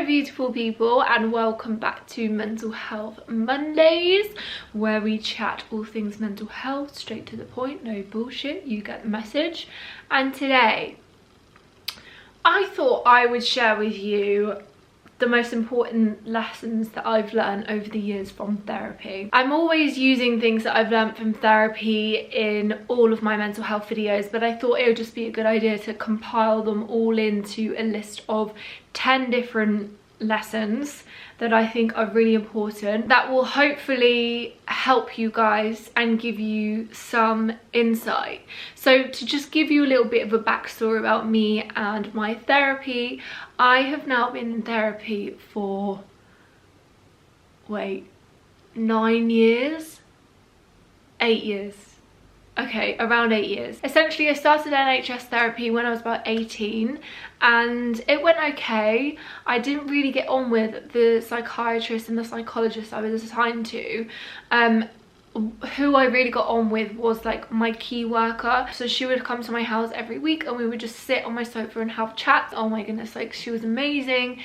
Hello beautiful people, and welcome back to Mental Health Mondays, where we chat all things mental health, straight to the point, no bullshit, you get the message. And today I thought I would share with you the most important lessons that I've learned over the years from therapy. I'm always using things that I've learned from therapy in all of my mental health videos, but I thought it would just be a good idea to compile them all into a list of 10 different lessons that I think are really important, that will hopefully help you guys and give you some insight. So to just give you a little bit of a backstory about me and my therapy, I have now been in therapy for, 9 years? 8 years. Okay, around 8 years. Essentially, I started NHS therapy when I was about 18 and it went okay. I didn't really get on with the psychiatrist and the psychologist I was assigned to. Who I really got on with was like my key worker. So she would come to my house every week and we would just sit on my sofa and have chats. Oh my goodness, like she was amazing.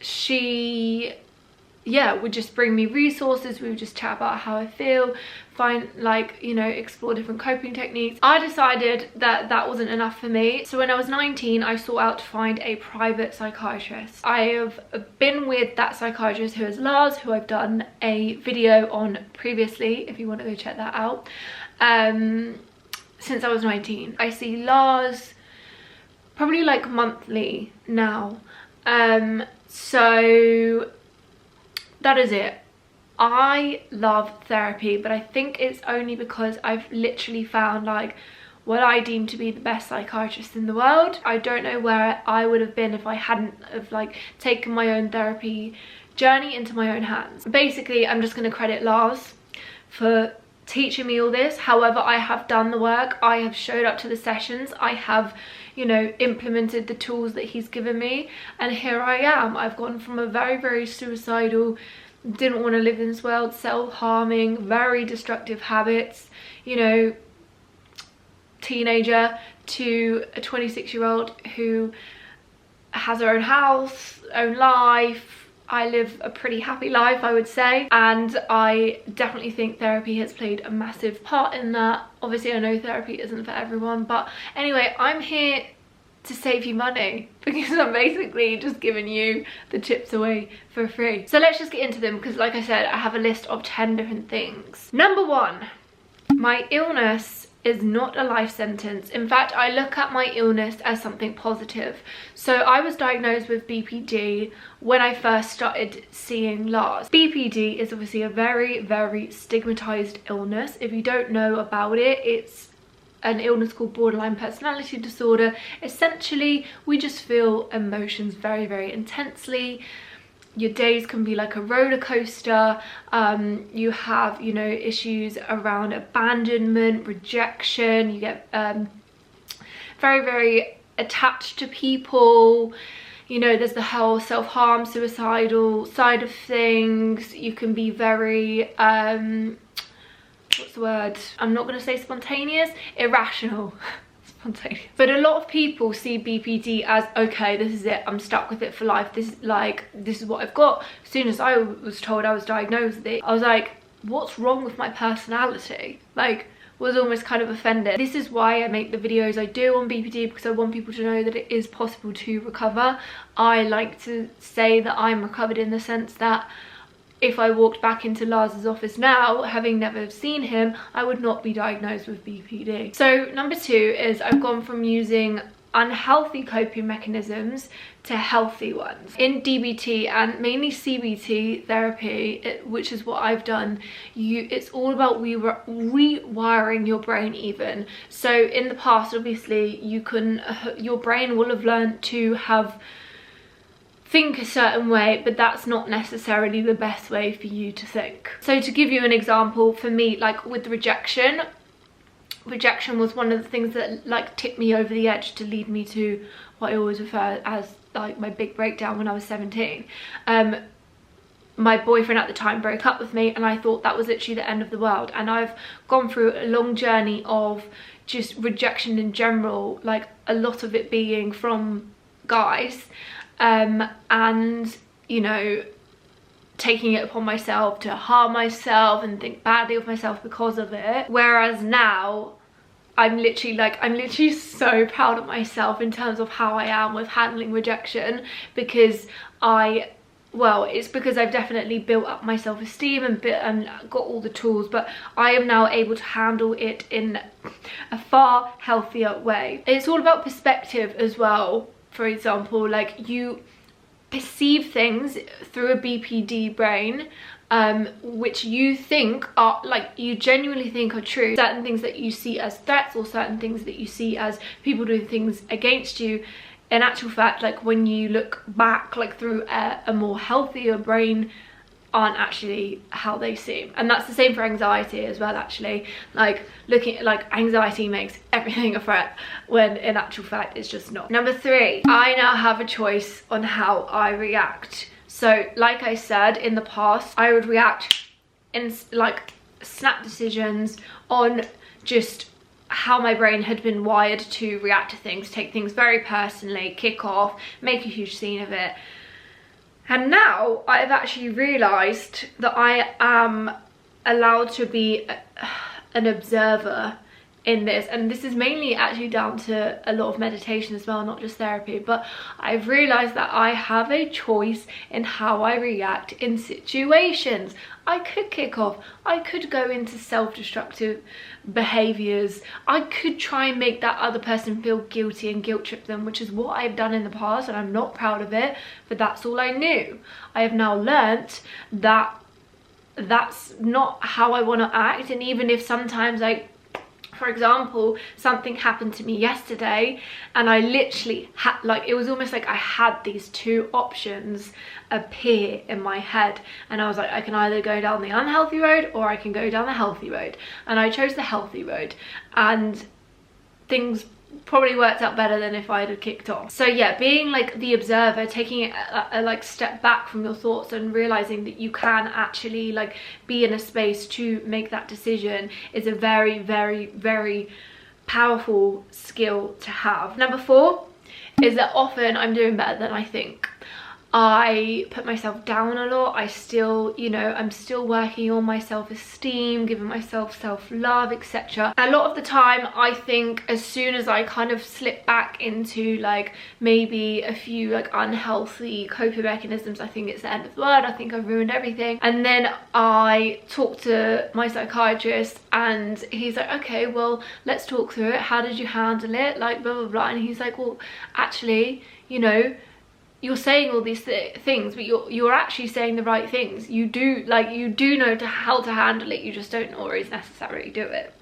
She would just bring me resources. We would just chat about how I feel, find explore different coping techniques. I decided that that wasn't enough for me, so when I was 19 I sought out to find a private psychiatrist. I have been with that psychiatrist, who is Lars, who I've done a video on previously if you want to go check that out, since I was 19. I see Lars probably like monthly now, so that is it. I love therapy, but I think it's only because I've literally found like what I deem to be the best psychiatrist in the world. I don't know where I would have been if I hadn't have taken my own therapy journey into my own hands. Basically, I'm just going to credit Lars for teaching me all this. However, I have done the work. I have showed up to the sessions. I have implemented the tools that he's given me, and here I am. I've gone from a very suicidal, didn't want to live in this world, self-harming, very destructive habits, teenager, to a 26-year-old who has her own house, own life. I live a pretty happy life, I would say, and I definitely think therapy has played a massive part in that. Obviously, I know therapy isn't for everyone, but anyway, I'm here to save you money because I'm basically just giving you the tips away for free. So let's just get into them, because like I said, I have a list of 10 different things. Number 1, my illness is not a life sentence. In fact, I look at my illness as something positive. So I was diagnosed with BPD when I first started seeing Lars. BPD is obviously a very stigmatized illness. If you don't know about it, it's an illness called borderline personality disorder. Essentially, we just feel emotions very intensely. Your days can be like a roller coaster. You have issues around abandonment, rejection. You get very attached to people. There's the whole self-harm, suicidal side of things. You can be very what's the word? I'm not going to say spontaneous, irrational. Spontaneous. But a lot of people see BPD as, okay, this is it, I'm stuck with it for life, this is what I've got. As soon as I was told I was diagnosed with it, I was like, what's wrong with my personality? Was almost kind of offended. This is why I make the videos I do on BPD, because I want people to know that it is possible to recover. I like to say that I'm recovered in the sense that if I walked back into Lars's office now, having never seen him, I would not be diagnosed with BPD. So number 2 is I've gone from using unhealthy coping mechanisms to healthy ones. In DBT and mainly CBT therapy, which is what I've done, it's all about rewiring your brain even. So in the past, obviously, your brain will have learned to think a certain way, but that's not necessarily the best way for you to think. So to give you an example, for me, with rejection was one of the things that tipped me over the edge to lead me to what I always refer as my big breakdown when I was 17. My boyfriend at the time broke up with me, and I thought that was literally the end of the world. And I've gone through a long journey of just rejection in general, a lot of it being from guys, and, you know, taking it upon myself to harm myself and think badly of myself because of it. Whereas now, I'm literally so proud of myself in terms of how I am with handling rejection, because it's because I've definitely built up my self-esteem and got all the tools, but I am now able to handle it in a far healthier way. It's all about perspective as well. For example, like, you perceive things through a BPD brain, which you think are, like, you genuinely think are true. Certain things that you see as threats, or certain things that you see as people doing things against you, in actual fact, like, when you look back, like, through a more healthier brain, aren't actually how they seem. And that's the same for anxiety as well, actually. Like, looking at, like, anxiety makes everything a threat, when in actual fact it's just not. Number 3, I now have a choice on how I react. So, like I said, in the past, I would react in, like, snap decisions on just how my brain had been wired to react to things, take things very personally, kick off, make a huge scene of it. And now I've actually realised that I am allowed to be an observer in this, and this is mainly actually down to a lot of meditation as well, not just therapy. But I've realized that I have a choice in how I react in situations. I could kick off, I could go into self-destructive behaviors, I could try and make that other person feel guilty and guilt trip them, which is what I've done in the past, and I'm not proud of it, but that's all I knew. I have now learnt that that's not how I want to act. And even if sometimes, like, for example, something happened to me yesterday, and I literally had, like, it was almost like I had these two options appear in my head, and I was like, I can either go down the unhealthy road or I can go down the healthy road, and I chose the healthy road, and things probably worked out better than if I had kicked off. So yeah, being like the observer, taking it a like step back from your thoughts and realizing that you can actually like be in a space to make that decision is a very, very, very powerful skill to have. Number 4 is that often I'm doing better than I think. I put myself down a lot. I still, you know, I'm still working on my self-esteem, giving myself self-love, etc. A lot of the time, I think as soon as I kind of slip back into like maybe a few like unhealthy coping mechanisms, I think it's the end of the world. I think I've ruined everything. And then I talk to my psychiatrist, and he's like, okay, well, let's talk through it. How did you handle it? Like, blah, blah, blah. And he's like, well, actually, you know, you're saying all these things, but you're actually saying the right things. You do know how to handle it, you just don't always necessarily do it.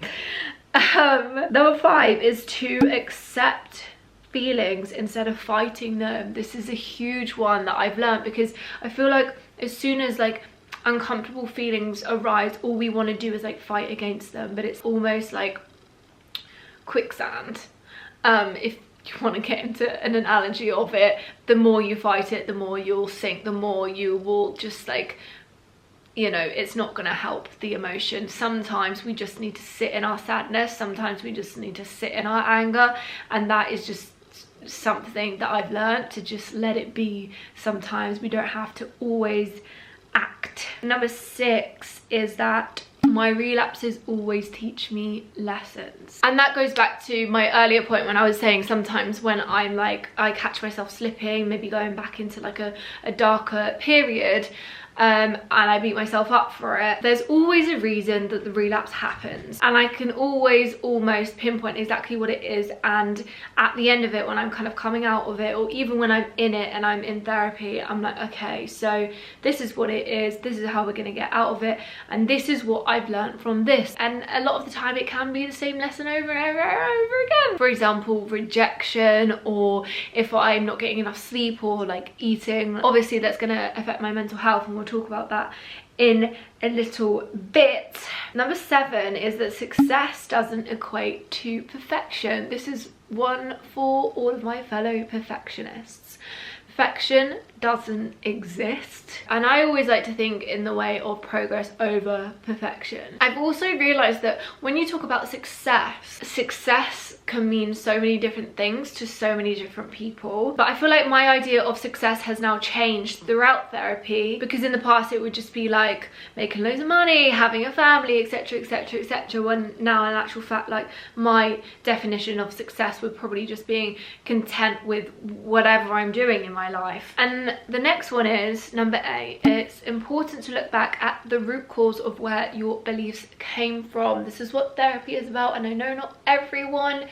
Number 5 is to accept feelings instead of fighting them. This is a huge one that I've learned, because I feel like as soon as like uncomfortable feelings arise, all we want to do is like fight against them, but it's almost like quicksand. If you want to get into an analogy of it, the more you fight it, the more you'll sink, the more you will just like, you know, it's not going to help the emotion. Sometimes we just need to sit in our sadness, sometimes we just need to sit in our anger, and that is just something that I've learned, to just let it be. Sometimes we don't have to always act. Number 6 is that my relapses always teach me lessons. And that goes back to my earlier point when I was saying sometimes when I'm like, I catch myself slipping, maybe going back into like a darker period, and I beat myself up for it. There's always a reason that the relapse happens, and I can always almost pinpoint exactly what it is. And at the end of it, when I'm kind of coming out of it, or even when I'm in it and I'm in therapy, I'm like, okay, so this is what it is, this is how we're gonna get out of it, and this is what I've learned from this. And a lot of the time it can be the same lesson over and over and over again. For example, rejection, or if I'm not getting enough sleep, or like eating, obviously that's gonna affect my mental health, and we'll talk about that in a little bit. Number 7 is that success doesn't equate to perfection. This is one for all of my fellow perfectionists. perfection doesn't exist, and I always like to think in the way of progress over perfection. I've also realized that when you talk about success can mean so many different things to so many different people, but I feel like my idea of success has now changed throughout therapy, because in the past it would just be like making loads of money, having a family, etc, etc, etc, when now in actual fact, like, my definition of success would probably just being content with whatever I'm doing in my life. And the next one is number 8. It's important to look back at the root cause of where your beliefs came from. This is what therapy is about, and I know not everyone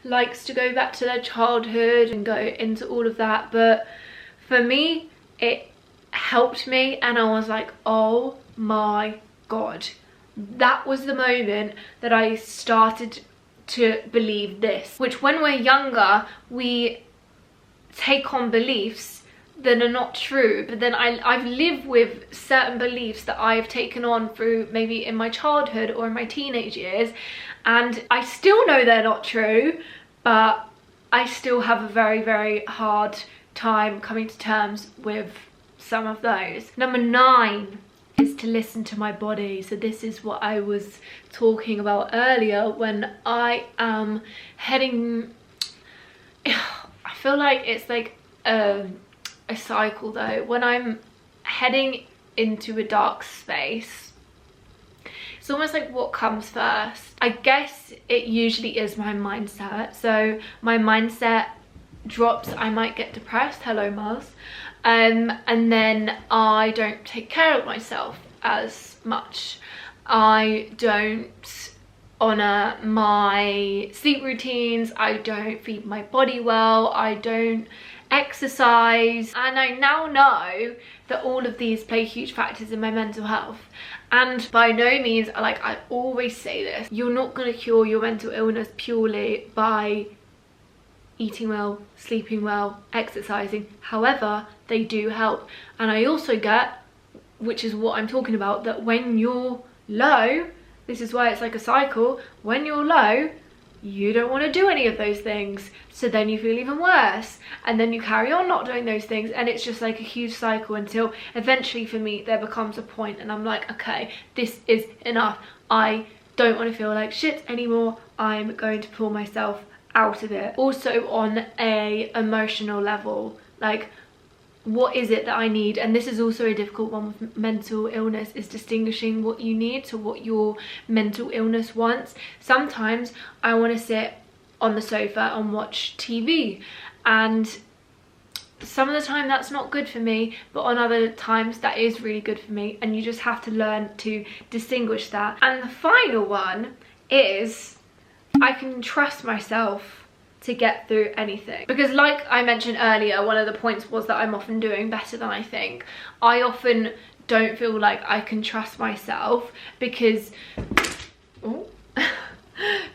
likes to go back to their childhood and go into all of that, but for me it helped me, and I was like, oh my god, that was the moment that I started to believe this. Which, when we're younger, we take on beliefs that are not true, but then I've lived with certain beliefs that I've taken on through maybe in my childhood or in my teenage years, and I still know they're not true, but I still have a very, very hard time coming to terms with some of those. Number 9 is to listen to my body. So this is what I was talking about earlier. When I am heading, I feel like it's like a cycle though. When I'm heading into a dark space, it's almost like what comes first. I guess it usually is my mindset. So my mindset drops, I might get depressed, hello Mars, and then I don't take care of myself as much. I don't honour my sleep routines, I don't feed my body well, I don't exercise, and I now know that all of these play huge factors in my mental health. And by no means, like I always say this, you're not going to cure your mental illness purely by eating well, sleeping well, exercising. However, they do help. And I also get, which is what I'm talking about, that when you're low, this is why it's like a cycle, when you're low, you don't want to do any of those things, so then you feel even worse, and then you carry on not doing those things, and it's just like a huge cycle until eventually, for me, there becomes a point and I'm like, okay, this is enough, I don't want to feel like shit anymore, I'm going to pull myself out of it. Also on a emotional level, like, what is it that I need? And this is also a difficult one with mental illness, is distinguishing what you need to what your mental illness wants. Sometimes I want to sit on the sofa and watch TV, and some of the time that's not good for me, but on other times that is really good for me, and you just have to learn to distinguish that. And the final one is I can trust myself to get through anything, because like I mentioned earlier, one of the points was that I'm often doing better than I think. I often don't feel like I can trust myself because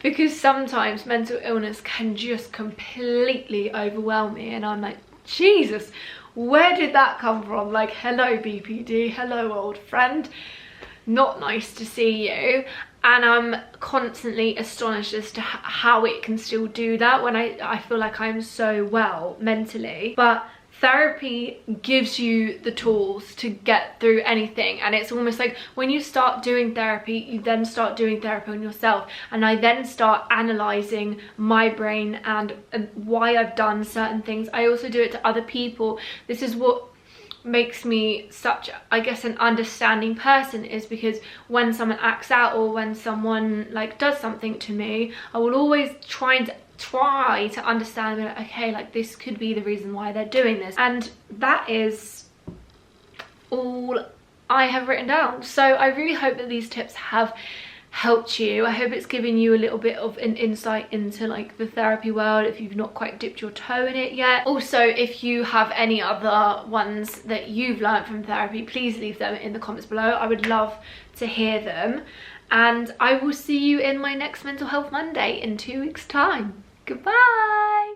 because sometimes mental illness can just completely overwhelm me, and I'm like, Jesus, where did that come from? Like, hello BPD, hello old friend, not nice to see you. And I'm constantly astonished as to how it can still do that when I feel like I'm so well mentally. But therapy gives you the tools to get through anything, and it's almost like when you start doing therapy, you then start doing therapy on yourself, and I then start analysing my brain and why I've done certain things. I also do it to other people. This is what makes me such, I guess, an understanding person, is because when someone acts out or when someone like does something to me, I will always try to understand, like, okay, like this could be the reason why they're doing this. And that is all I have written down. So I really hope that these tips have helped you. I hope it's given you a little bit of an insight into like the therapy world if you've not quite dipped your toe in it yet. Also, if you have any other ones that you've learned from therapy, please leave them in the comments below. I would love to hear them, and I will see you in my next Mental Health Monday in 2 weeks time. Goodbye.